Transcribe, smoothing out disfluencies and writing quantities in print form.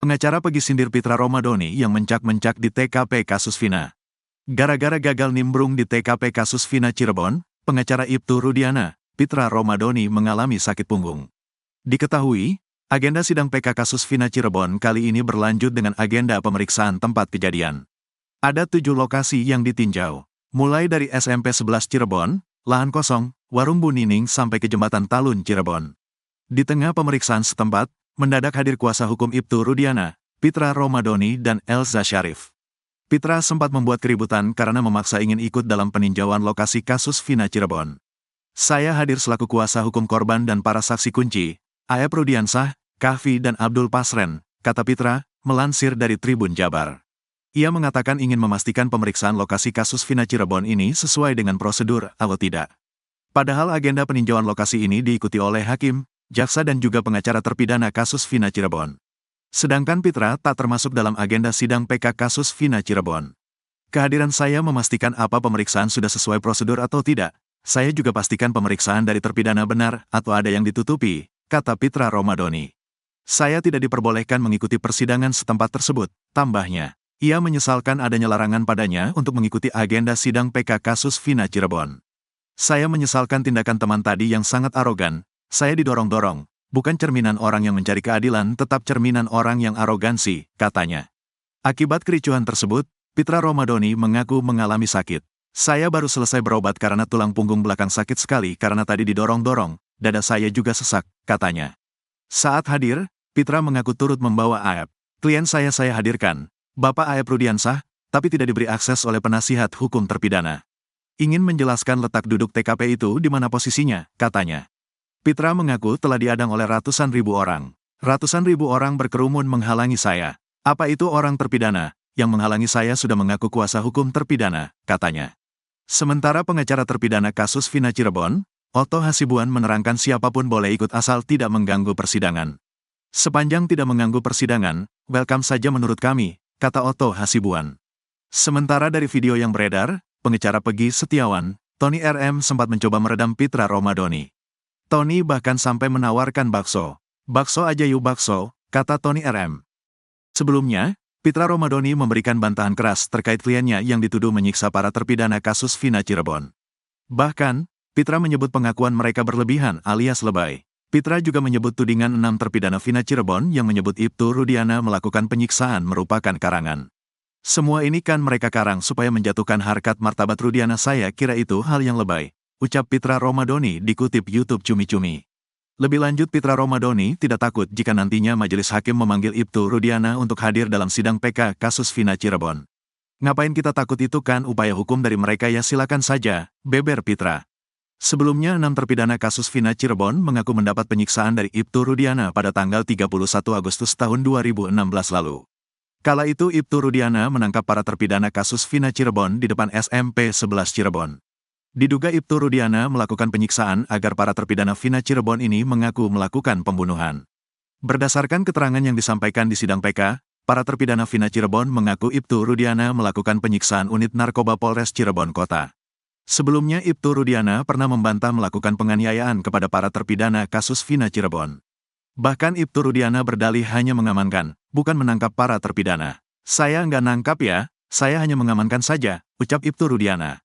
Pengacara pergi sindir Pitra Romadhoni yang mencak-mencak di TKP kasus Vina. Gara-gara gagal nimbrung di TKP kasus Vina Cirebon, pengacara Ibtu Rudiana, Pitra Romadhoni mengalami sakit punggung. Diketahui, agenda sidang PK kasus Vina Cirebon kali ini berlanjut dengan agenda pemeriksaan tempat kejadian. Ada 7 lokasi yang ditinjau, mulai dari SMP 11 Cirebon, lahan kosong, warung Bu Nining sampai ke jembatan Talun Cirebon. Di tengah pemeriksaan setempat, mendadak hadir kuasa hukum Ibtu Rudiana, Pitra Romadhoni dan Elza Syarif. Pitra sempat membuat keributan karena memaksa ingin ikut dalam peninjauan lokasi kasus Vina Cirebon. Saya hadir selaku kuasa hukum korban dan para saksi kunci, Aep Rudiansah, Kahfi dan Abdul Pasren, kata Pitra, melansir dari Tribun Jabar. Ia mengatakan ingin memastikan pemeriksaan lokasi kasus Vina Cirebon ini sesuai dengan prosedur atau tidak. Padahal agenda peninjauan lokasi ini diikuti oleh hakim, jaksa dan juga pengacara terpidana kasus Vina Cirebon. Sedangkan Pitra tak termasuk dalam agenda sidang PK kasus Vina Cirebon. Kehadiran saya memastikan apa pemeriksaan sudah sesuai prosedur atau tidak. Saya juga pastikan pemeriksaan dari terpidana benar atau ada yang ditutupi, kata Pitra Romadhoni. Saya tidak diperbolehkan mengikuti persidangan setempat tersebut, tambahnya. Ia menyesalkan adanya larangan padanya untuk mengikuti agenda sidang PK kasus Vina Cirebon. Saya menyesalkan tindakan teman tadi yang sangat arogan. Saya didorong-dorong, bukan cerminan orang yang mencari keadilan, tetap cerminan orang yang arogansi, katanya. Akibat kericuhan tersebut, Pitra Romadhoni mengaku mengalami sakit. Saya baru selesai berobat karena tulang punggung belakang sakit sekali karena tadi didorong-dorong, dada saya juga sesak, katanya. Saat hadir, Pitra mengaku turut membawa Aep. Klien saya hadirkan, Bapak Aep Rudiansah, tapi tidak diberi akses oleh penasihat hukum terpidana. Ingin menjelaskan letak duduk TKP itu di mana posisinya, katanya. Pitra mengaku telah diadang oleh ratusan ribu orang. Ratusan ribu orang berkerumun menghalangi saya. Apa itu orang terpidana? Yang menghalangi saya sudah mengaku kuasa hukum terpidana, katanya. Sementara pengacara terpidana kasus Vina Cirebon, Otto Hasibuan menerangkan siapapun boleh ikut asal tidak mengganggu persidangan. Sepanjang tidak mengganggu persidangan, welcome saja menurut kami, kata Otto Hasibuan. Sementara dari video yang beredar, pengacara Peggy Setiawan, Tony RM sempat mencoba meredam Pitra Romadhoni. Tony bahkan sampai menawarkan bakso. Bakso aja yuk bakso, kata Tony RM. Sebelumnya, Pitra Romadhoni memberikan bantahan keras terkait kliennya yang dituduh menyiksa para terpidana kasus Vina Cirebon. Bahkan, Pitra menyebut pengakuan mereka berlebihan alias lebay. Pitra juga menyebut tudingan 6 terpidana Vina Cirebon yang menyebut Ibtu Rudiana melakukan penyiksaan merupakan karangan. Semua ini kan mereka karang supaya menjatuhkan harkat martabat Rudiana, saya kira itu hal yang lebay, ucap Pitra Romadhoni dikutip YouTube Cumi-Cumi. Lebih lanjut, Pitra Romadhoni tidak takut jika nantinya majelis hakim memanggil Ibtu Rudiana untuk hadir dalam sidang PK kasus Vina Cirebon. Ngapain kita takut, itu kan upaya hukum dari mereka, ya silakan saja, beber Pitra. Sebelumnya 6 terpidana kasus Vina Cirebon mengaku mendapat penyiksaan dari Ibtu Rudiana pada tanggal 31 Agustus tahun 2016 lalu. Kala itu Ibtu Rudiana menangkap para terpidana kasus Vina Cirebon di depan SMP 11 Cirebon. Diduga Ibtu Rudiana melakukan penyiksaan agar para terpidana Vina Cirebon ini mengaku melakukan pembunuhan. Berdasarkan keterangan yang disampaikan di sidang PK, para terpidana Vina Cirebon mengaku Ibtu Rudiana melakukan penyiksaan unit narkoba Polres Cirebon Kota. Sebelumnya Ibtu Rudiana pernah membantah melakukan penganiayaan kepada para terpidana kasus Vina Cirebon. Bahkan Ibtu Rudiana berdalih hanya mengamankan, bukan menangkap para terpidana. Saya nggak nangkap ya, saya hanya mengamankan saja, ucap Ibtu Rudiana.